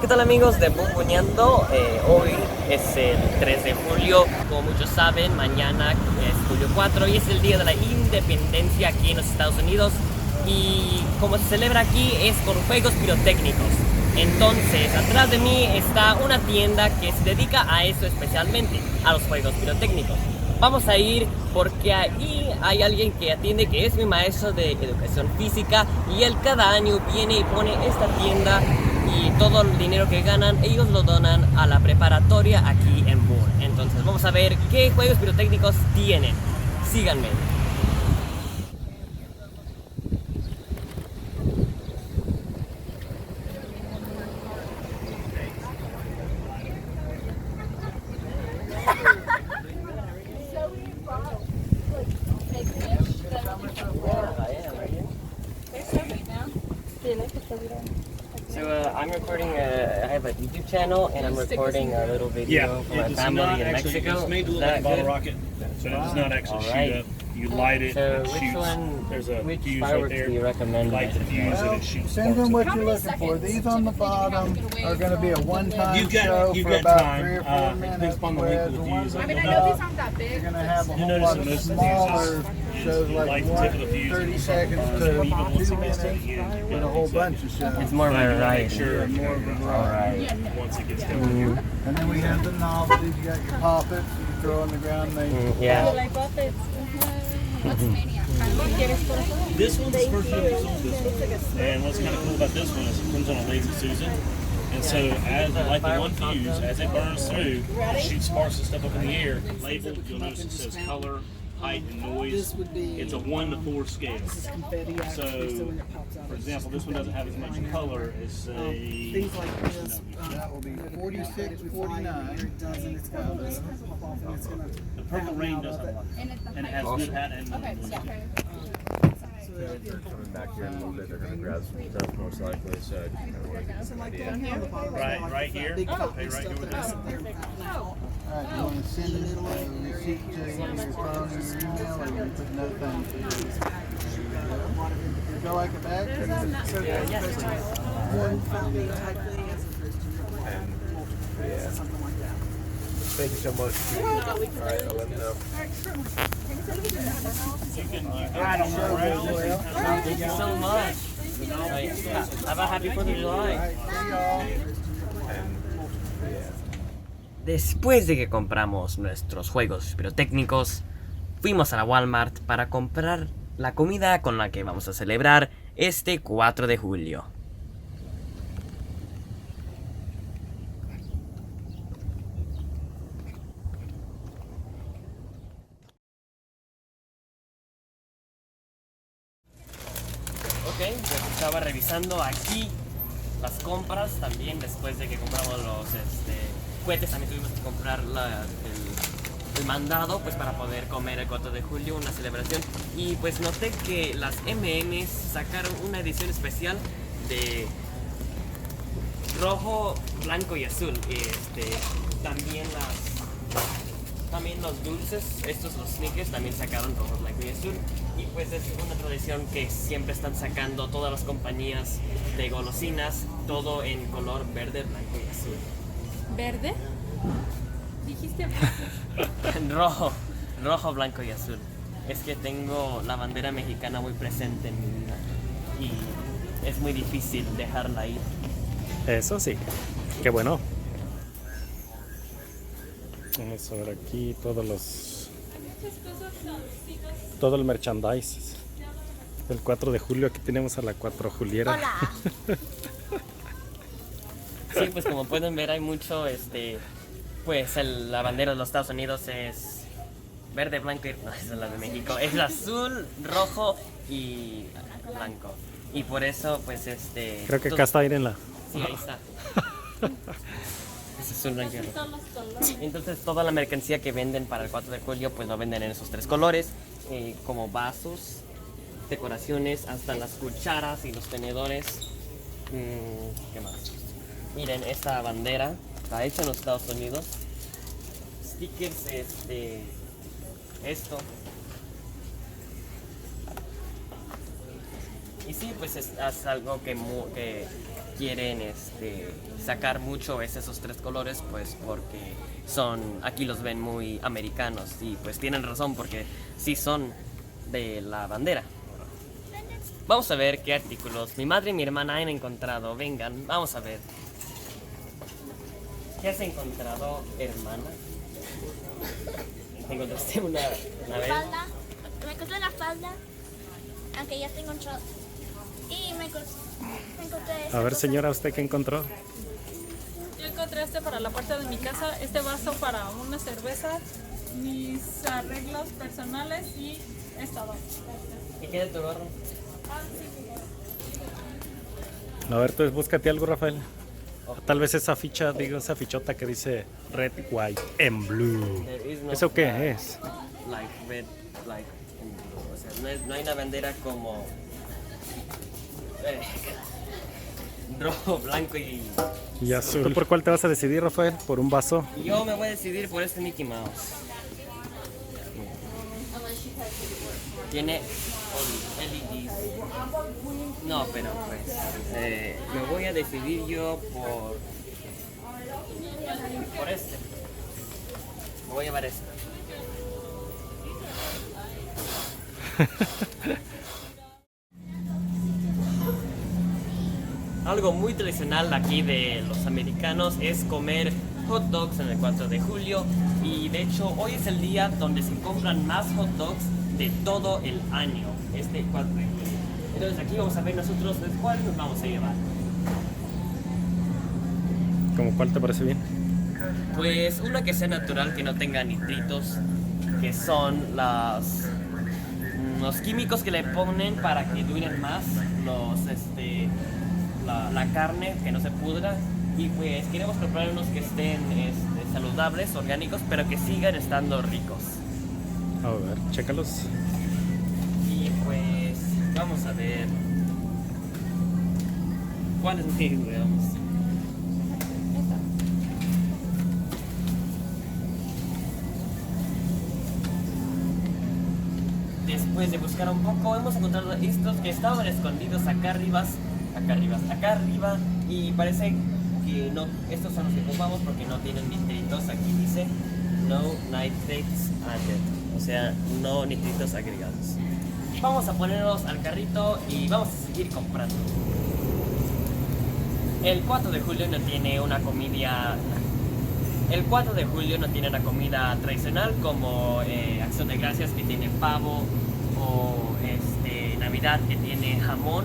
¿Qué tal amigos de Bumbuneando? Hoy es el 3 de julio, como muchos saben, mañana es julio 4 y es el día de la independencia aquí en los Estados Unidos. Y como se celebra aquí es con juegos pirotécnicos. Entonces, atrás de mí está una tienda que se dedica a eso especialmente, a los juegos pirotécnicos. Vamos a ir porque ahí hay alguien que atiende, que es mi maestro de educación física, y él cada año viene y pone esta tienda y todo el dinero que ganan ellos lo donan a la preparatoria aquí en Boone. Entonces vamos a ver qué juegos pirotécnicos tienen. Síganme. So I'm recording, I have a YouTube channel and I'm recording a little video for my family in Mexico. It's made to Is look like that a bottle good? rocket, so it does not actually Alright. shoot up. You light it, So it which shoots. one, There's a which fuse right fireworks there. do you recommend? Light the fuse and it shoots Depends sparks. on what you're looking for. These on the bottom are going to be a one-time You've got- show you've for got about time. 3 or 4 It minutes. depends upon the Whereas length the of the ones fuse. on I the mean, I know these top, aren't that big. you're going to have a You whole notice lot in of most of the smaller fuses, shows you like light the tip of the fuse 30 and seconds burn. to Even once 2 it gets to minutes the end, you've with got a whole 2 bunch seconds. of shows. It's more But you wanna variety. make sure More of a variety. Alright. once it gets down here. And then we have the novelties. You got your poppets you can throw on the ground. They Yeah. What's Maniac? This one's the first one that's on this one. And what's kind of cool about this one is it comes on a lazy Susan. And so as like the one fuse, as it burns through, it shoots sparks and stuff up in the air. Labeled, you'll notice it says color, height, and noise. It's a 1 to 4 scale. So, for example, this one doesn't have as much color as say. Things like this. That will be 46, 49. The Purple Rain does have a lot. And it's the And it has good hat and Okay, noise. okay. They're coming back here in a little bit. They're going to grab some stuff most likely. So I just kind of want to get some idea. Right here. Okay, right here with this. Oh, All right, you want to send it a receipt to your phone or your email, or you put no thanks. Would you like it back? Thank you so much. All right, I'll let them know. I don't know. Thank you so much. Have a happy 4th of July. Después de que compramos nuestros juegos pirotécnicos, fuimos a la Walmart para comprar la comida con la que vamos a celebrar este 4 de julio. Ok, pues estaba revisando aquí las compras también después de que compramos los cohetes. También tuvimos que comprar el mandado pues para poder comer el 4 de julio, una celebración. Y pues noté que las M&M's sacaron una edición especial de rojo, blanco y azul. También los dulces, estos los Snickers, también sacaron rojo, blanco y azul. Y pues es una tradición que siempre están sacando todas las compañías de golosinas, todo en color verde, blanco y azul. ¿verde? Dijiste Rojo, blanco y azul. Es que tengo la bandera mexicana muy presente en mi vida y es muy difícil dejarla ir. Eso sí, qué bueno. Vamos a ver aquí todo el merchandise. El 4 de julio aquí tenemos a la 4 Juliera. Sí, pues como pueden ver hay mucho, pues la bandera de los Estados Unidos es verde, blanco y... No, esa es la de México. Es azul, rojo y blanco. Y por eso, pues Creo que acá está, la. Sí, ahí está. Es azul, blanco y rojo. Entonces toda la mercancía que venden para el 4 de julio, pues lo venden en esos 3 colores. Como vasos, decoraciones, hasta las cucharas y los tenedores. ¿Qué más? Miren, esta bandera está hecha en los Estados Unidos. Stickers, esto. Y sí, pues es algo que quieren sacar mucho, es esos tres colores, pues porque aquí los ven muy americanos y pues tienen razón porque sí son de la bandera. Vamos a ver qué artículos mi madre y mi hermana han encontrado. Vengan, vamos a ver. ¿Qué has encontrado, hermana? ¿Encontraste una vez? Falda. Me encontré la falda, aunque ya tengo un short. Y me encontré esta A ver, cosa. señora, ¿usted qué encontró? Yo encontré este para la puerta de mi casa, este vaso para una cerveza, mis arreglos personales y esta dos. ¿Qué queda de tu gorro? A ver, pues búscate algo, Rafael. Tal vez esa ficha, digo, esa fichota que dice Red, White and Blue. There is no ¿Eso qué flag es? Like red, like and blue. O sea, no hay una bandera como rojo, blanco Y azul. ¿Tú por cuál te vas a decidir, Rafael? ¿Por un vaso? yo me voy a decidir por este Mickey Mouse. Tiene LEDs. No, pero pues me voy a decidir yo por este. Me voy a llevar este. Algo muy tradicional aquí de los americanos es comer hot dogs en el 4 de julio y de hecho hoy es el día donde se compran más hot dogs de todo el año, este 4 de julio. Entonces aquí vamos a ver nosotros de cuál nos vamos a llevar. ¿Cómo cuál te parece bien? Pues una que sea natural, que no tenga nitritos, que son los químicos que le ponen para que duren más la carne, que no se pudra. Y pues queremos comprar unos que estén saludables, orgánicos, pero que sigan estando ricos. A ver, chécalos. Y pues vamos a ver cuál es mi veamos. Después de buscar un poco hemos encontrado estos que estaban escondidos acá arriba, y parece que no, estos son los que ocupamos porque no tienen nitritos. Aquí dice no nitrates added, o sea, no nitritos agregados. Vamos a ponerlos al carrito y vamos a seguir comprando. El 4 de julio no tiene una comida. El 4 de julio no tiene una comida tradicional como Acción de Gracias, que tiene pavo, o Navidad, que tiene jamón.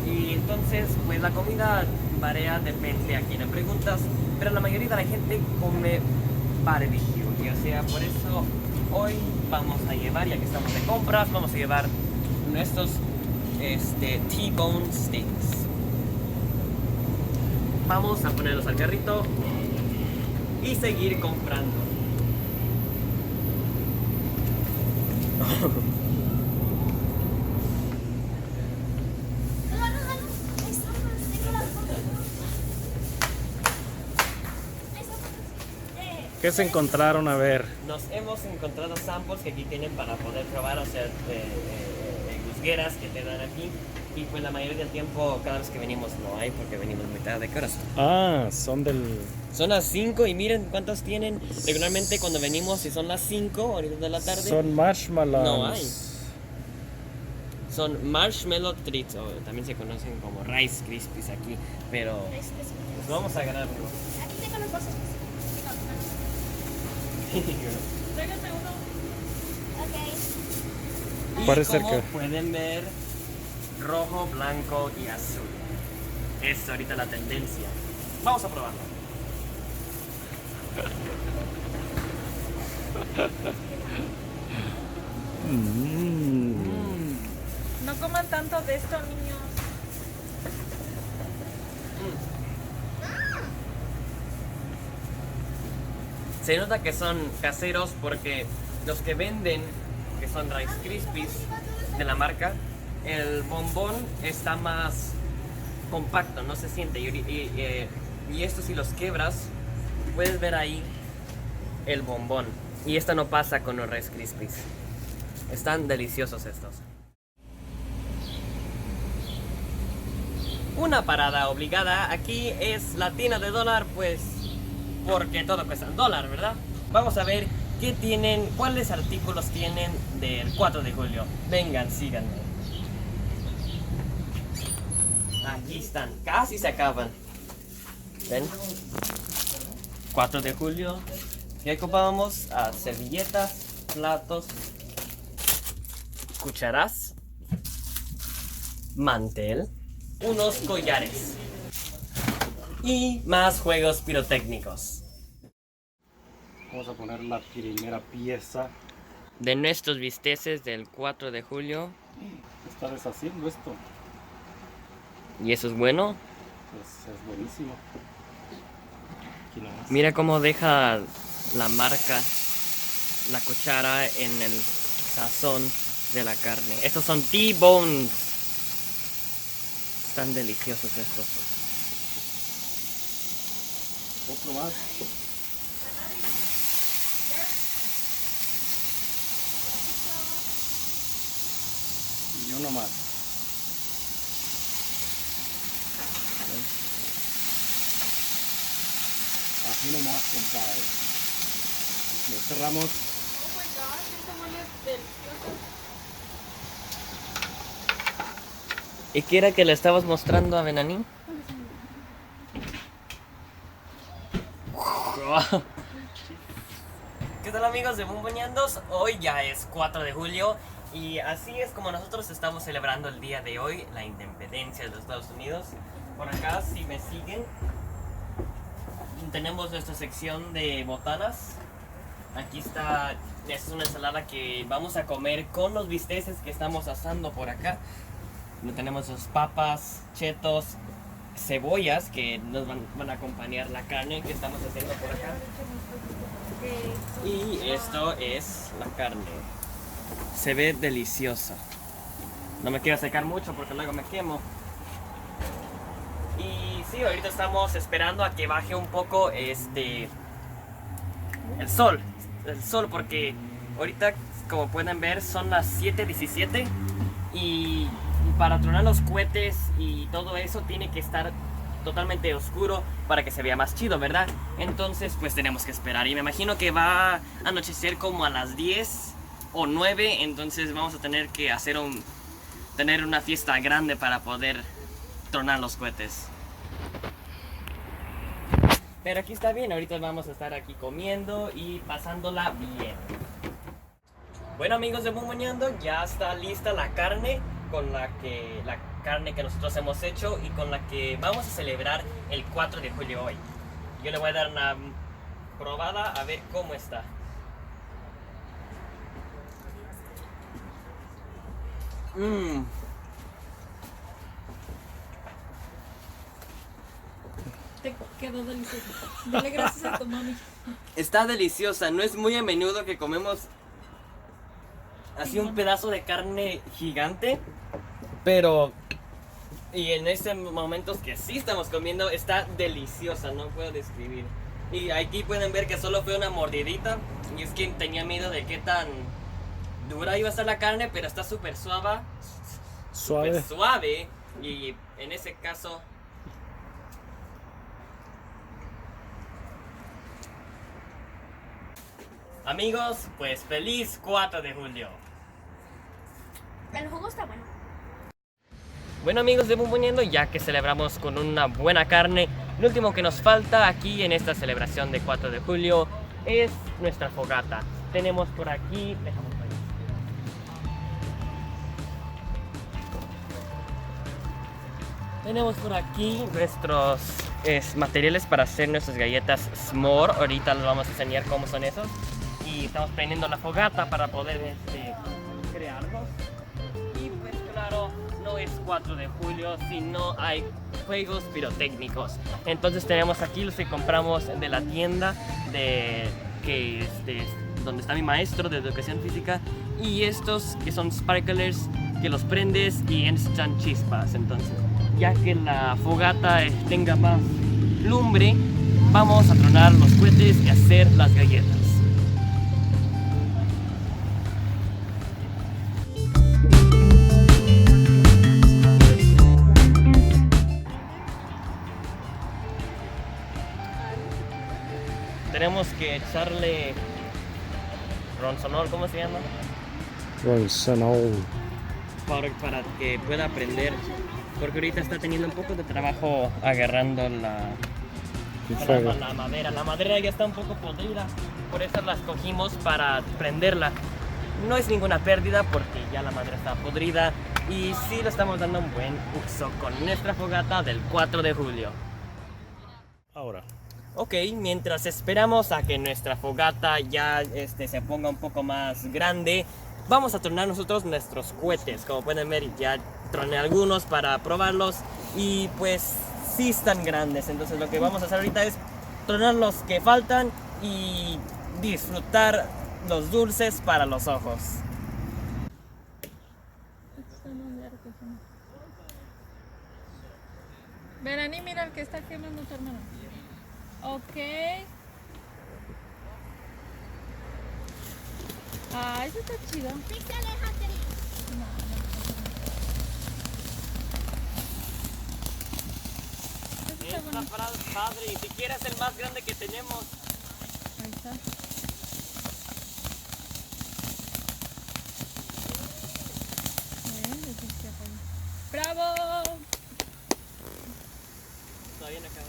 Y entonces pues la comida varía, depende a quién le preguntas, pero la mayoría de la gente come barbecue, y o sea, por eso hoy vamos a llevar, ya que estamos de compras, vamos a llevar nuestros T-bone steaks. Vamos a ponerlos al carrito y seguir comprando. ¿Qué se encontraron? A ver. Nos hemos encontrado samples que aquí tienen para poder probar, o sea, gusgueras que te dan aquí. Y pues la mayoría del tiempo, cada vez que venimos no hay, porque venimos muy tarde. ¿Qué horas son? Ah, son del... Son las 5 y miren cuántos tienen. Regularmente cuando venimos, y son las 5 ahorita de la tarde, Son marshmallows. no hay. Son marshmallow treats, o también se conocen como Rice Krispies aquí, pero pues vamos a agarrar uno. Aquí tengo los bolsos. Tráiganme uno. Ok. Y Parece como que- pueden ver, rojo, blanco y azul. Es ahorita la tendencia. Vamos a probarlo. No coman tanto de esto, niños. Se nota que son caseros porque los que venden, que son Rice Krispies de la marca, el bombón está más compacto, no se siente. Y esto, si los quebras, puedes ver ahí el bombón. Y esto no pasa con los Rice Krispies. Están deliciosos estos. una parada obligada aquí es la tienda de dólar, pues porque todo cuesta $1, ¿verdad? Vamos a ver qué tienen, cuáles artículos tienen del 4 de julio. Vengan, síganme. Aquí están, casi se acaban. ¿Ven? 4 de julio. ¿Qué ocupamos? Servilletas, platos, cucharas, mantel, unos collares y más juegos pirotécnicos. Vamos a poner la primera pieza. De nuestros bisteces del 4 de julio. Está deshaciendo esto. ¿Y eso es bueno? Es buenísimo. Aquí nomás. Mira cómo deja la marca, la cuchara en el sazón de la carne. Estos son T-bones. Están deliciosos estos. Otro más. Y uno más. Así nomás, compadre. Lo cerramos. Oh my gosh, esto huele delicioso. ¿Y qué era que le estabas mostrando a Benanín? ¿Qué tal, amigos de Bumboneandos? Hoy ya es 4 de julio y así es como nosotros estamos celebrando el día de hoy, la independencia de los Estados Unidos. Por acá, si me siguen, tenemos nuestra sección de botanas. Aquí está, esta es una ensalada que vamos a comer con los bisteces que estamos asando por acá. Tenemos los papas, chetos, cebollas que nos van a acompañar la carne que estamos haciendo por acá. Y esto es la carne. Se ve deliciosa. No me quiero secar mucho porque luego me quemo. Y sí, ahorita estamos esperando a que baje un poco el sol porque ahorita, como pueden ver, son las 7:17 y para tronar los cohetes y todo eso tiene que estar totalmente oscuro para que se vea más chido, ¿verdad? Entonces pues tenemos que esperar y me imagino que va a anochecer como a las 10 o 9, entonces vamos a tener que tener una fiesta grande para poder tronar los cohetes. Pero aquí está bien, ahorita vamos a estar aquí comiendo y pasándola bien. Bueno, amigos de Bumboneando, ya está lista la carne la carne que nosotros hemos hecho y con la que vamos a celebrar el 4 de julio hoy. Yo le voy a dar una probada a ver cómo está. Te quedó delicioso. Dale gracias a tu mami. Está deliciosa, no es muy a menudo que comemos así un pedazo de carne gigante, pero y en estos momentos que sí estamos comiendo está deliciosa, no puedo describir. Y aquí pueden ver que solo fue una mordidita y es que tenía miedo de qué tan dura iba a estar la carne, pero está súper suave. Suave y en ese caso amigos, pues feliz 4 de julio. El jugo está bueno. Bueno, amigos de Bumboneando, ya que celebramos con una buena carne, lo último que nos falta aquí en esta celebración de 4 de julio es nuestra fogata. Tenemos por aquí, tenemos por aquí nuestros materiales para hacer nuestras galletas s'more. Ahorita les vamos a enseñar cómo son esos. Y estamos prendiendo la fogata para poder crearlos. Y pues claro, no es 4 de julio, sino hay juegos pirotécnicos. Entonces tenemos aquí los que compramos de la tienda donde está mi maestro de educación física. Y estos que son sparklers, que los prendes y echan chispas. Entonces, ya que la fogata tenga más lumbre, vamos a tronar los cohetes y hacer las galletas. tenemos que echarle ronzonol, ¿cómo se llama? Ronzonol. Para que pueda aprender, porque ahorita está teniendo un poco de trabajo agarrando la madera. La madera ya está un poco podrida, por eso la escogimos para prenderla. No es ninguna pérdida porque ya la madera está podrida y sí le estamos dando un buen uso con nuestra fogata del 4 de julio. Ahora. Ok, mientras esperamos a que nuestra fogata ya se ponga un poco más grande, vamos a tronar nosotros nuestros cohetes. Como pueden ver, ya troné algunos para probarlos y pues sí están grandes. Entonces lo que vamos a hacer ahorita es tronar los que faltan y disfrutar los dulces para los ojos. Verani, mira el que está quemando tu hermano. Ok. Ah, eso está chido. Pixel, aléjate. Está padre, y si quieres el más grande que tenemos. Ahí está. ¡Bravo! Todavía no acaba.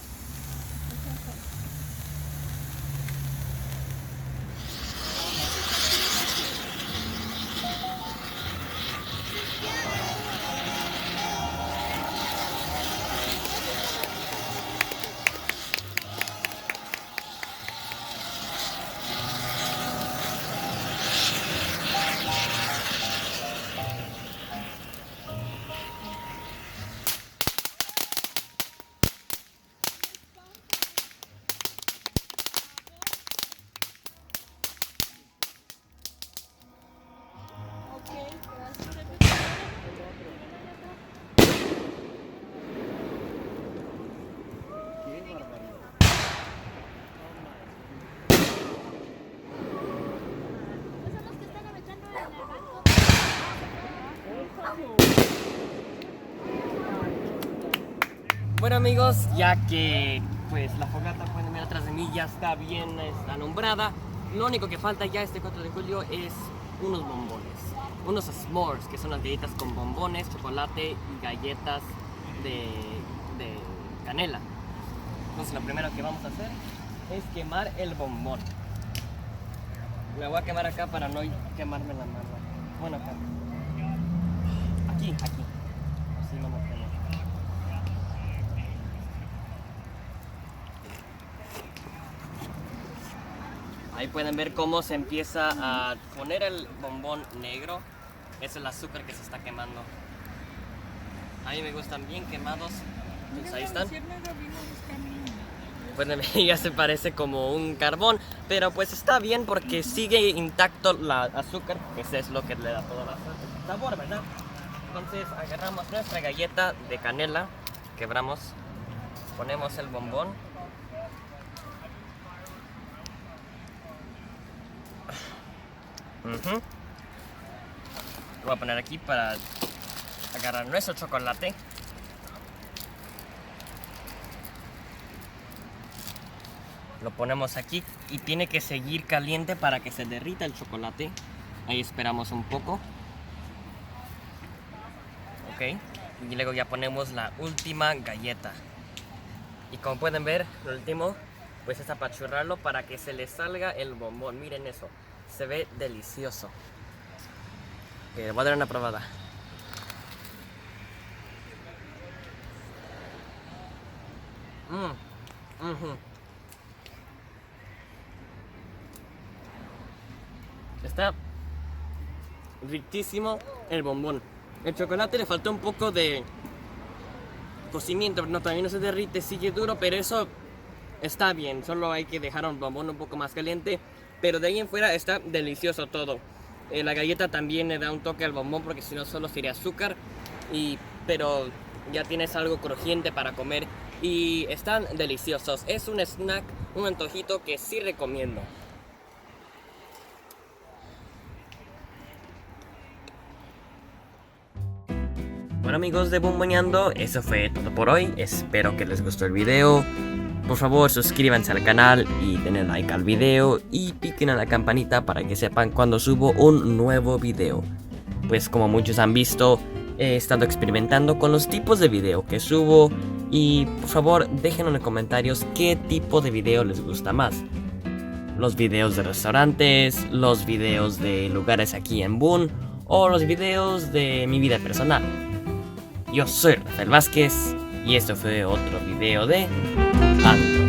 Bueno amigos, ya que pues la fogata, pueden ver atrás de mí, ya está bien alumbrada, lo único que falta ya este 4 de julio es unos bombones, unos s'mores, que son las galletitas con bombones, chocolate y galletas de canela. Entonces lo primero que vamos a hacer es quemar el bombón. Me voy a quemar acá para no quemarme la mano. Bueno, acá. Aquí. Así no me quemo. Ahí pueden ver cómo se empieza a poner el bombón negro. Es el azúcar que se está quemando. A mí me gustan bien quemados. Entonces ahí están. Pueden ver, ya se parece como un carbón, pero pues está bien porque sigue intacto el azúcar, que es lo que le da todo el sabor, ¿verdad? Entonces agarramos nuestra galleta de canela, quebramos, ponemos el bombón. Lo voy a poner aquí para agarrar nuestro chocolate. Lo ponemos aquí y tiene que seguir caliente para que se derrita el chocolate. Ahí esperamos un poco. Ok. Y luego ya ponemos la última galleta. Y como pueden ver, lo último, pues es apachurrarlo para que se le salga el bombón. Miren eso. Se ve delicioso. Le voy a dar una probada. Está riquísimo el bombón. El chocolate le faltó un poco de cocimiento, no, todavía no se derrite, sigue duro, pero eso está bien. Solo hay que dejar un bombón un poco más caliente, pero de ahí en fuera está delicioso todo. La galleta también le da un toque al bombón porque si no solo sería azúcar, pero ya tienes algo crujiente para comer y están deliciosos. Es un snack, un antojito que sí recomiendo. Bueno amigos de Bomboneando, eso fue todo por hoy. Espero que les gustó el video. Por favor, suscríbanse al canal y denle like al video y piquen a la campanita para que sepan cuando subo un nuevo video. Pues como muchos han visto, he estado experimentando con los tipos de video que subo y por favor dejen en los comentarios qué tipo de video les gusta más. Los videos de restaurantes, los videos de lugares aquí en Boone o los videos de mi vida personal. Yo soy Rafael Vázquez y esto fue otro video de Ando.